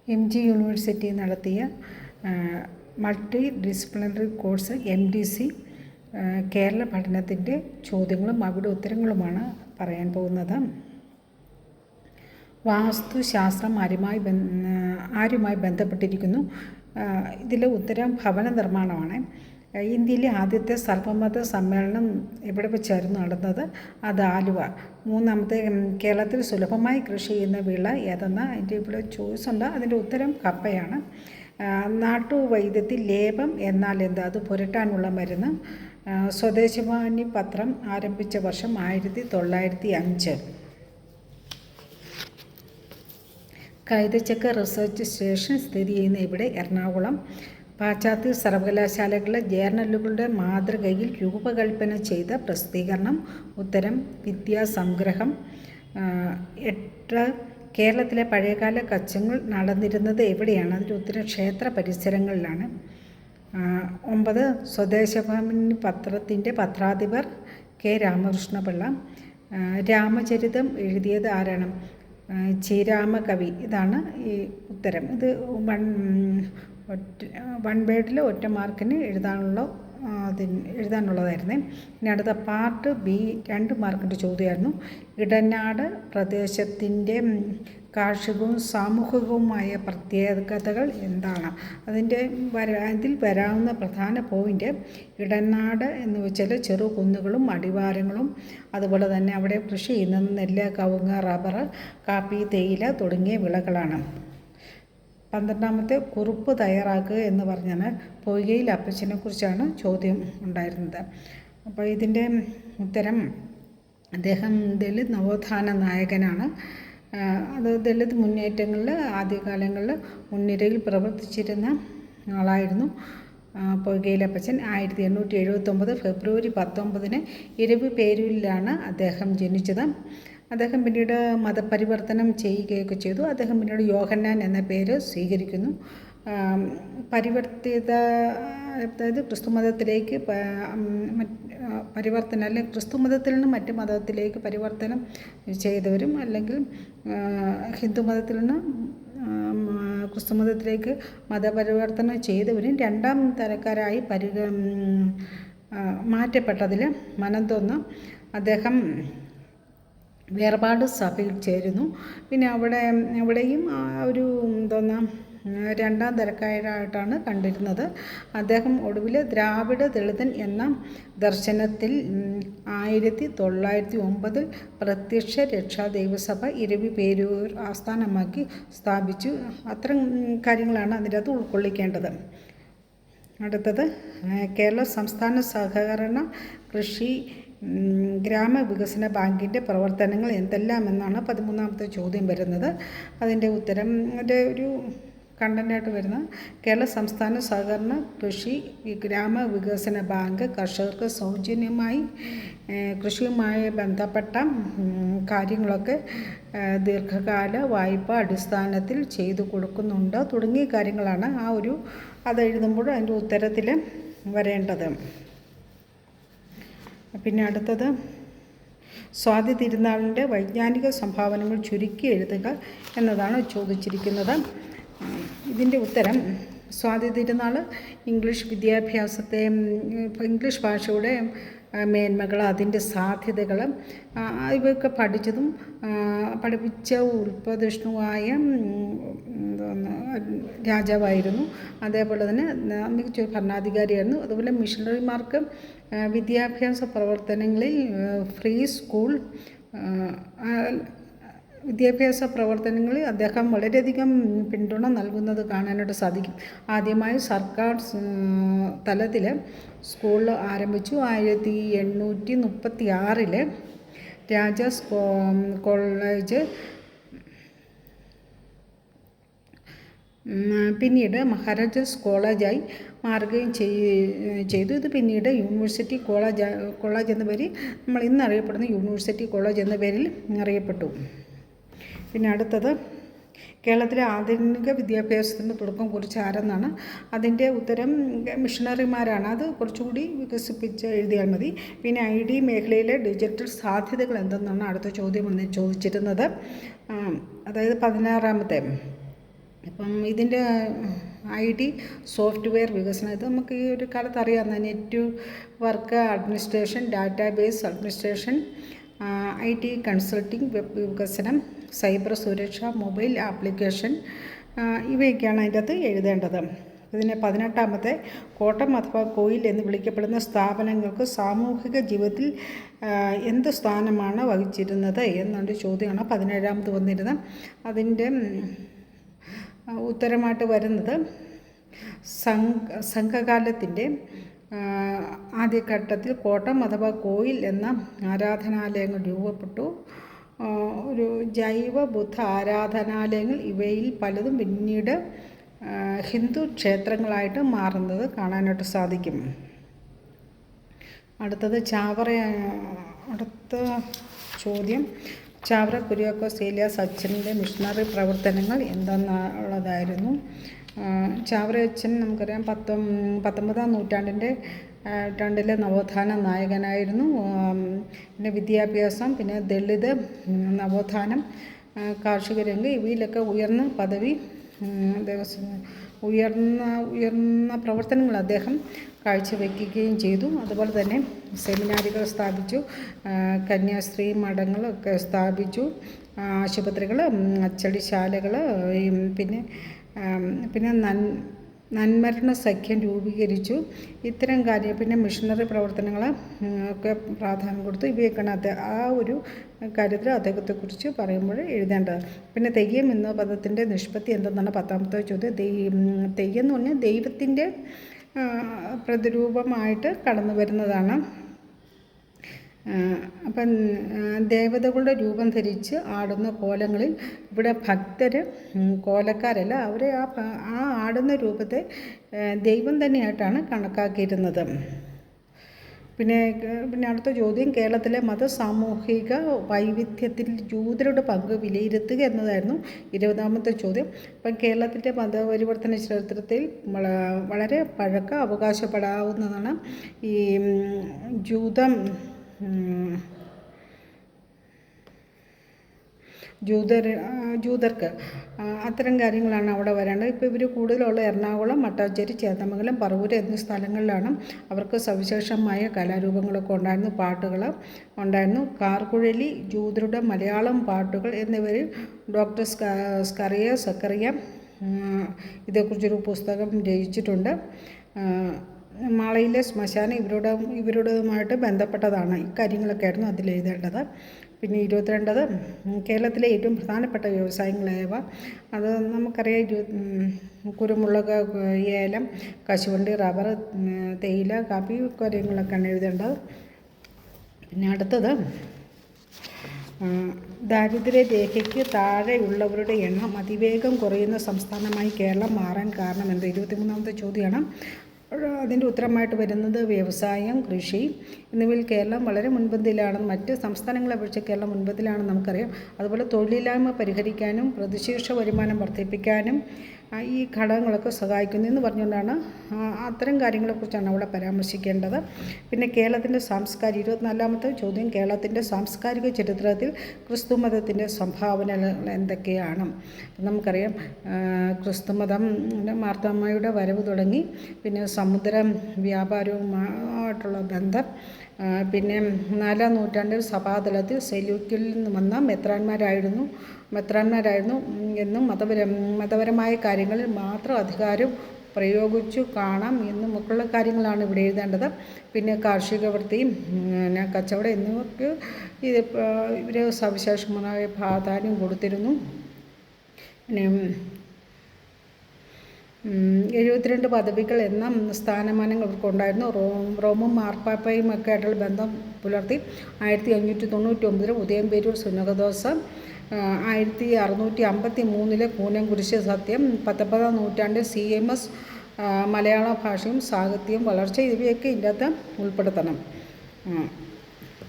MG university നടത്തിയ multi disciplinary course MDC Kerala പഠനത്തിൻ്റെ ചോദ്യങ്ങളും അവിടെ ഉത്തരങ്ങളുമാണ് പറയാൻ പോകുന്നത്. വാസ്തുശാസ്ത്രം ആരുമായി ബന്ധപ്പെട്ടിരിക്കുന്നു? ഇതിലെ ഉത്തരം ഭവന നിർമ്മാണമാണ്. ഇന്ത്യയിലെ ആദ്യത്തെ സർവ്വമത സമ്മേളനം എവിടെ വെച്ചായിരുന്നു നടന്നത്? അത് ആലുവ. മൂന്നാമത്തെ, കേരളത്തിൽ സുലഭമായി കൃഷി ചെയ്യുന്ന വിള ഏതെന്ന് അതിൻ്റെ ഇവിടെ ചോയ്സ് ഉണ്ട്. അതിൻ്റെ ഉത്തരം കപ്പയാണ്. നാട്ടുവൈദ്യത്തിൽ ലേപം എന്നാൽ എന്താ? അത് പുരട്ടാനുള്ള മരുന്ന്. സ്വദേശാഭിമാനി പത്രം ആരംഭിച്ച വർഷം 1905. കൈതച്ചക്ക റിസർച്ച് സ്റ്റേഷൻ സ്ഥിതി ചെയ്യുന്ന ഇവിടെ എറണാകുളം. പാശ്ചാത്യ സർവകലാശാലകളിലെ ജേർണലുകളുടെ മാതൃകയിൽ രൂപകൽപ്പന ചെയ്ത പ്രസിദ്ധീകരണം. ഉത്തരം വിദ്യാസംഗ്രഹം. 8. കേരളത്തിലെ പഴയകാല കച്ചകൾ നടന്നിരുന്നത് എവിടെയാണ്? അതിൻ്റെ ഉത്തരം ക്ഷേത്ര പരിസരങ്ങളിലാണ്. 9. സ്വദേശാഭിമാനി പത്രത്തിൻ്റെ പത്രാധിപർ K. രാമകൃഷ്ണപിള്ള. രാമചരിതം എഴുതിയത് ആരാണ്? ശ്രീരാമകവി. ഇതാണ് ഈ ഉത്തരം. ഇത് വൺ വേർഡിൽ ഒറ്റ മാർക്കിന് എഴുതാനുള്ളതായിരുന്നേ. ഇനി അടുത്ത പാർട്ട് B 2 മാർക്കിൻ്റെ ചോദ്യമായിരുന്നു. ഇടനാട് പ്രദേശത്തിൻ്റെ കാർഷികവും സാമൂഹികവുമായ പ്രത്യേകതകൾ എന്താണ്? അതിൽ വരാവുന്ന പ്രധാന പോയിൻ്റ്, ഇടനാട് എന്ന് വെച്ചാൽ ചെറു കുന്നുകളും അടിവാരങ്ങളും, അതുപോലെ തന്നെ അവിടെ കൃഷി ചെയ്യുന്നത് നെല്ല്, കവുങ്ങ്, റബ്ബർ, കാപ്പി, തേയില തുടങ്ങിയ വിളകളാണ്. 12ാമത്തെ, കുറിപ്പ് തയ്യാറാക്കുക എന്ന് പറഞ്ഞാൽ പൊയ്കയിൽ അപ്പച്ചനെ കുറിച്ചാണ് ചോദ്യം ഉണ്ടായിരുന്നത്. അപ്പോൾ ഇതിൻ്റെ ഉത്തരം, അദ്ദേഹം ദളിത് നവോത്ഥാന നായകനാണ്. അത് ദളിത് മുന്നേറ്റങ്ങളിൽ ആദ്യകാലങ്ങളിൽ മുൻനിരയിൽ പ്രവർത്തിച്ചിരുന്ന ആളായിരുന്നു പൊയ്കയിലപ്പച്ചൻ. 1879 ഫെബ്രുവരി 19 ഇരവിപേരൂരിലാണ് അദ്ദേഹം ജനിച്ചത്. അദ്ദേഹം പിന്നീട് മതപരിവർത്തനം ചെയ്യുകയൊക്കെ ചെയ്തു. അദ്ദേഹം പിന്നീട് യോഹന്നാൻ എന്ന പേര് സ്വീകരിക്കുന്നു. അതായത് ക്രിസ്തുമതത്തിലേക്ക് പരിവർത്തനം, അല്ലെങ്കിൽ ക്രിസ്തുമതത്തിൽ നിന്ന് മറ്റ് മതത്തിലേക്ക് പരിവർത്തനം ചെയ്തവരും, അല്ലെങ്കിൽ ഹിന്ദുമതത്തിൽ നിന്ന് ക്രിസ്തുമതത്തിലേക്ക് മതപരിവർത്തനം ചെയ്തവരും രണ്ടാം തരക്കാരായി മാറ്റപ്പെട്ടതിൽ മനം തോന്നുന്ന അദ്ദേഹം വേർപാട് സഭയിൽ ചേരുന്നു. പിന്നെ അവിടെയും ഒരു രണ്ടാം തരക്കാരായിട്ടാണ് കണ്ടിരുന്നത്. അദ്ദേഹം ഒടുവിൽ ദ്രാവിഡ ദളിതൻ എന്ന ദർശനത്തിൽ 1909 പ്രത്യക്ഷ രക്ഷാ ദൈവസഭ ഇരവിപേരൂർ ആസ്ഥാനമാക്കി സ്ഥാപിച്ചു. അത്തരം കാര്യങ്ങളാണ് അതിൻ്റെ അകത്ത് ഉൾക്കൊള്ളിക്കേണ്ടത്. അടുത്തത്, കേരള സംസ്ഥാന സഹകരണ കൃഷി ഗ്രാമവികസന ബാങ്കിൻ്റെ പ്രവർത്തനങ്ങൾ എന്തെല്ലാമെന്നാണ് 13ാമത്തെ ചോദ്യം വരുന്നത്. അതിൻ്റെ ഉത്തരം, അതിൻ്റെ ഒരു കണ്ടൻ്റായിട്ട് വരുന്ന, കേരള സംസ്ഥാന സഹകരണ കൃഷി ഗ്രാമവികസന ബാങ്ക് കർഷകർക്ക് സൗജന്യമായി കൃഷിയുമായി ബന്ധപ്പെട്ട കാര്യങ്ങളൊക്കെ ദീർഘകാല വായ്പ അടിസ്ഥാനത്തിൽ ചെയ്തു കൊടുക്കുന്നുണ്ട് തുടങ്ങിയ കാര്യങ്ങളാണ് അതെഴുതുമ്പോൾ അതിൻ്റെ ഉത്തരത്തിൽ വരേണ്ടത്. പിന്നെ അടുത്തത്, സ്വാതി തിരുനാളിൻ്റെ വൈജ്ഞാനിക സംഭാവനകൾ ചുരുക്കി എഴുതുക എന്നതാണ് ചോദിച്ചിരിക്കുന്നത്. ഇതിൻ്റെ ഉത്തരം, സ്വാതി തിരുനാൾ ഇംഗ്ലീഷ് വിദ്യാഭ്യാസത്തെ, ഇംഗ്ലീഷ് ഭാഷയുടെ മേന്മകൾ, അതിൻ്റെ സാധ്യതകൾ ഇവയൊക്കെ പഠിപ്പിച്ച ഉൽപ്പതിഷ്ണുവായ രാജാവായിരുന്നു. അതേപോലെ തന്നെ മികച്ചൊരു ഭരണാധികാരിയായിരുന്നു. അതുപോലെ മിഷണറിമാർക്ക് വിദ്യാഭ്യാസ പ്രവർത്തനങ്ങളിൽ ഫ്രീ സ്കൂൾ വിദ്യാഭ്യാസ പ്രവർത്തനങ്ങളിൽ അദ്ദേഹം വളരെയധികം പിന്തുണ നൽകുന്നത് കാണാനായിട്ട് സാധിക്കും. ആദ്യമായി സർക്കാർ തലത്തിൽ സ്കൂൾ ആരംഭിച്ചു. 1836 രാജാസ് കോളേജ്, പിന്നീട് മഹാരാജാസ് കോളേജായി മാറുകയും ചെയ്തു. ഇത് പിന്നീട് യൂണിവേഴ്സിറ്റി കോളേജ് എന്ന പേരിൽ, നമ്മൾ ഇന്ന് അറിയപ്പെടുന്ന യൂണിവേഴ്സിറ്റി കോളേജ് എന്ന പേരിൽ അറിയപ്പെട്ടു. പിന്നെ അടുത്തത്, കേരളത്തിലെ ആധുനിക വിദ്യാഭ്യാസത്തിന് തുടക്കം കുറിച്ച ആരെന്നാണ്. അതിൻ്റെ ഉത്തരം മിഷണറിമാരാണ്. അത് കുറച്ചുകൂടി വികസിപ്പിച്ച് എഴുതിയാൽ മതി. പിന്നെ ID മേഖലയിലെ ഡിജിറ്റൽ സാധ്യതകൾ എന്തെന്നാണ് അടുത്ത ചോദ്യം ചോദിച്ചിരുന്നത്. അതായത് 16ാമത്തെ, അപ്പം ഇതിൻ്റെ IT സോഫ്റ്റ്വെയർ വികസനം ഇത് നമുക്ക് ഈ ഒരു കാലത്ത് അറിയാവുന്ന network administration, database administration, IT consulting, web വികസനം, സൈബർ സുരക്ഷ, മൊബൈൽ ആപ്ലിക്കേഷൻ ഇവയൊക്കെയാണ് അതിൻ്റെ അകത്ത് എഴുതേണ്ടത്. ഇതിനെ 18ാമത്തെ കോട്ടം അഥവാ കോയിൽ എന്ന് വിളിക്കപ്പെടുന്ന സ്ഥാപനങ്ങൾക്ക് സാമൂഹിക ജീവിതത്തിൽ എന്ത് സ്ഥാനമാണ് വഹിച്ചിരുന്നത് എന്നൊരു ചോദ്യമാണ് 17ാമത് വന്നിരുന്നത്. അതിൻ്റെ ഉത്തരമായിട്ട് വരുന്നത് സംഘകാലത്തിൻ്റെ ആദ്യഘട്ടത്തിൽ കോട്ടം അഥവാ കോയിൽ എന്ന ആരാധനാലയങ്ങൾ രൂപപ്പെട്ടു. ഒരു ജൈവ ബുദ്ധ ആരാധനാലയങ്ങൾ, ഇവയിൽ പലതും പിന്നീട് ഹിന്ദു ക്ഷേത്രങ്ങളായിട്ട് മാറുന്നത് കാണാനായിട്ട് സാധിക്കും. അടുത്തത് അടുത്ത ചോദ്യം ചാവറ കുര്യാക്കോസ് ഏലിയാസ് അച്ഛൻ്റെ മിഷണറി പ്രവർത്തനങ്ങൾ എന്തെന്നുള്ളതായിരുന്നു. ചാവറ അച്ഛൻ നമുക്കറിയാം 19ാം നൂറ്റാണ്ടിലെ നവോത്ഥാന നായകനായിരുന്നു. പിന്നെ വിദ്യാഭ്യാസം, പിന്നെ ദളിത് നവോത്ഥാനം, കാർഷിക രംഗം ഇവയിലൊക്കെ ഉയർന്ന പദവി ഉയർന്ന പ്രവർത്തനങ്ങൾ അദ്ദേഹം കാഴ്ചവെക്കുകയും ചെയ്തു. അതുപോലെ തന്നെ സെമിനാരികൾ സ്ഥാപിച്ചു, കന്യാസ്ത്രീ മഠങ്ങളൊക്കെ സ്ഥാപിച്ചു, ആശുപത്രികൾ, അച്ചടിശാലകൾ, പിന്നെ നന്മരണ സഖ്യം രൂപീകരിച്ചു. ഇത്തരം കാര്യം പിന്നെ മിഷണറി പ്രവർത്തനങ്ങൾ ഒക്കെ പ്രാധാന്യം കൊടുത്തു. ഇവയൊക്കെയാണ് ആ ഒരു കാര്യത്തിൽ അദ്ദേഹത്തെക്കുറിച്ച് പറയുമ്പോൾ എഴുതേണ്ടത്. പിന്നെ തെയ്യം എന്ന പദത്തിൻ്റെ നിഷ്പത്തി എന്തെന്നാണ് 10ാമത്തെ ചോദ്യം. തെയ്യം എന്ന് പറഞ്ഞാൽ ദൈവത്തിൻ്റെ പ്രതിരൂപമായിട്ട് കടന്നു വരുന്നതാണ്. അപ്പം ദേവതകളുടെ രൂപം ധരിച്ച് ആടുന്ന കോലങ്ങളിൽ ഇവിടെ ഭക്തർ കോലക്കാരല്ല, അവർ ആ ആടുന്ന രൂപത്തെ ദൈവം തന്നെയായിട്ടാണ് കണക്കാക്കിയിരുന്നത്. പിന്നെ അടുത്ത ചോദ്യം കേരളത്തിലെ സാമൂഹിക വൈവിധ്യത്തിൽ ജൂതരുടെ പങ്ക് വിലയിരുത്തുക എന്നതായിരുന്നു 20ാമത്തെ ചോദ്യം. അപ്പം കേരളത്തിൻ്റെ മതപരിവർത്തന ചരിത്രത്തിൽ വളരെ പഴക്കം അവകാശപ്പെടാവുന്നതാണ്. ഈ ജൂതർക്ക് അത്തരം കാര്യങ്ങളാണ് അവിടെ വരേണ്ടത്. ഇപ്പോൾ ഇവർ കൂടുതലുള്ള എറണാകുളം, മട്ടാഞ്ചേരി, ചേന്ദമംഗലം, പറവൂർ എന്നീ സ്ഥലങ്ങളിലാണ്. അവർക്ക് സവിശേഷമായ കലാരൂപങ്ങളൊക്കെ ഉണ്ടായിരുന്നു, പാട്ടുകൾ ഉണ്ടായിരുന്നു. കാർക്കുഴലി, ജൂതരുടെ മലയാളം പാട്ടുകൾ എന്നിവർ ഡോക്ടർ സക്കറിയ ഇതേക്കുറിച്ചൊരു പുസ്തകം രചിച്ചിട്ടുണ്ട്. മാളയിലെ ശ്മശാനം ഇവരുടേതുമായിട്ട് ബന്ധപ്പെട്ടതാണ്. ഇക്കാര്യങ്ങളൊക്കെ ആയിരുന്നു അതിൽ എഴുതേണ്ടത്. പിന്നെ 22 കേരളത്തിലെ ഏറ്റവും പ്രധാനപ്പെട്ട വ്യവസായങ്ങളായവ അത് നമുക്കറിയാം. കുരുമുളക്, ഏലം, കശുവണ്ടി, റബ്ബർ, തേയില, കാപ്പി കാര്യങ്ങളൊക്കെയാണ് എഴുതേണ്ടത്. പിന്നെ അടുത്തത് ദാരിദ്ര്യരേഖയ്ക്ക് താഴെയുള്ളവരുടെ എണ്ണം അതിവേഗം കുറയുന്ന സംസ്ഥാനമായി കേരളം മാറാൻ കാരണം എന്ത്? 23ാമത്തെ ചോദ്യമാണ്. അതിൻ്റെ ഉത്തരമായിട്ട് വരുന്നത് വ്യവസായം, കൃഷി എന്നിവയിൽ കേരളം വളരെ മുൻപന്തിയിലാണെന്ന്, മറ്റ് സംസ്ഥാനങ്ങളെ അപേക്ഷിച്ച് കേരളം മുൻപന്തിയിലാണെന്ന് നമുക്കറിയാം. അതുപോലെ തൊഴിലില്ലായ്മ പരിഹരിക്കാനും പ്രതിശീർഷ വരുമാനം വർദ്ധിപ്പിക്കാനും ഈ ഘടകങ്ങളൊക്കെ സഹായിക്കുന്നു എന്ന് പറഞ്ഞുകൊണ്ടാണ് അത്തരം കാര്യങ്ങളെക്കുറിച്ചാണ് അവിടെ പരാമർശിക്കേണ്ടത്. പിന്നെ കേരളത്തിൻ്റെ 24ാമത്തെ ചോദ്യം കേരളത്തിൻ്റെ സാംസ്കാരിക ചരിത്രത്തിൽ ക്രിസ്തുമതത്തിൻ്റെ സംഭാവനകൾ എന്തൊക്കെയാണ്? നമുക്കറിയാം ക്രിസ്തുമതം മാർത്തോമായുടെ വരവ് തുടങ്ങി, പിന്നെ സമുദ്ര വ്യാപാരവുമായിട്ടുള്ള ബന്ധം, പിന്നെ 4ാം നൂറ്റാണ്ടിൽ സഭാതലത്തിൽ സെലൂക്കിൽ നിന്ന് വന്ന മെത്രാന്മാരായിരുന്നു എന്നും മതപരമായ കാര്യങ്ങളിൽ മാത്രം അധികാരം പ്രയോഗിച്ചു കാണാം എന്നുമൊക്കെയുള്ള കാര്യങ്ങളാണ് ഇവിടെ എഴുതേണ്ടത്. പിന്നെ കാർഷിക വൃത്തിയും കച്ചവടം എന്നിവയ്ക്ക് ഇവർ സവിശേഷമായ പ്രാധാന്യം കൊടുത്തിരുന്നു. പിന്നെ 72 പദവികൾ എന്ന സ്ഥാനമാനങ്ങൾ ഇവർക്കുണ്ടായിരുന്നു. റോമും മാർപ്പാപ്പയും ഒക്കെ ആയിട്ടുള്ള ബന്ധം പുലർത്തി. 1599 ഉദയംപേരൂർ സുന്നകദോസ, 1653 കൂനംകുരിശ് സത്യം, 19ാം നൂറ്റാണ്ടിൽ CMS മലയാള ഭാഷയും സാഹിത്യവും വളർച്ച, ഇവയൊക്കെ ഇതിൻ്റെ അകത്ത് ഉൾപ്പെടുത്തണം.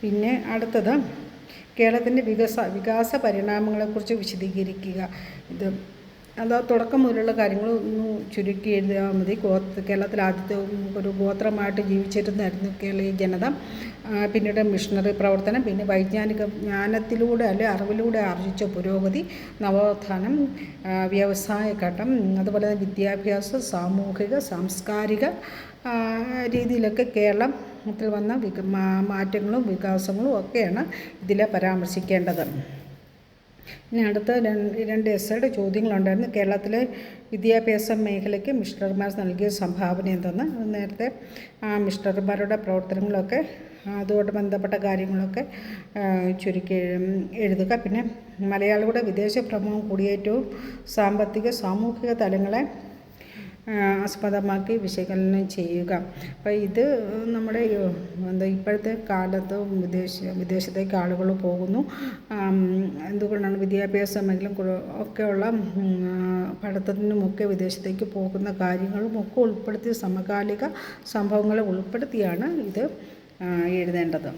പിന്നെ അടുത്തത് കേരളത്തിൻ്റെ വികാസ പരിണാമങ്ങളെക്കുറിച്ച് വിശദീകരിക്കുക. ഇത് അത് തുടക്കം മുതലുള്ള കാര്യങ്ങൾ ഒന്ന് ചുരുക്കി എഴുതിയാൽ മതി. കേരളത്തിൽ ആദ്യത്തെ ഒരു ഗോത്രമായിട്ട് ജീവിച്ചിരുന്നായിരുന്നു കേരളീയ ജനത. പിന്നീട് മിഷണറി പ്രവർത്തനം, പിന്നെ വൈജ്ഞാനിക ജ്ഞാനത്തിലൂടെ അല്ലെ അറിവിലൂടെ ആർജിച്ച പുരോഗതി, നവോത്ഥാനം, വ്യവസായ ഘട്ടം, അതുപോലെ തന്നെ വിദ്യാഭ്യാസം, സാമൂഹിക സാംസ്കാരിക രീതിയിലൊക്കെ കേരളത്തിൽ വന്ന മാറ്റങ്ങളും വികാസങ്ങളും ഒക്കെയാണ് ഇതിൽ പരാമർശിക്കേണ്ടത്. ഇനി അടുത്ത രണ്ട് എസ്സേയുടെ ചോദ്യങ്ങളുണ്ടായിരുന്നു. കേരളത്തിലെ വിദ്യാഭ്യാസ മേഖലയ്ക്ക് മിഷണറിമാർ നൽകിയ സംഭാവന എന്തെന്ന്. നേരത്തെ മിഷണറിമാരുടെ പ്രവർത്തനങ്ങളൊക്കെ അതുകൊണ്ട് ബന്ധപ്പെട്ട കാര്യങ്ങളൊക്കെ ചുരുക്കി എഴുതുക. പിന്നെ മലയാളികളുടെ വിദേശ ഭ്രമവും കുടിയേറ്റവും സാമ്പത്തിക സാമൂഹിക തലങ്ങളെ ആസ്പദമാക്കി വിശകലനം ചെയ്യുക. അപ്പോൾ ഇത് നമ്മുടെ ഇപ്പോഴത്തെ കാലത്ത് വിദേശത്തേക്ക് ആളുകൾ പോകുന്നു. എന്തുകൊണ്ടാണ് വിദ്യാഭ്യാസ മേഖല ഒക്കെയുള്ള പഠിത്തത്തിനുമൊക്കെ വിദേശത്തേക്ക് പോകുന്ന കാര്യങ്ങളും ഒക്കെ ഉൾപ്പെടുത്തി സമകാലിക സംഭവങ്ങളെ ഉൾപ്പെടുത്തിയാണ് ഇത് എഴുതേണ്ടത്.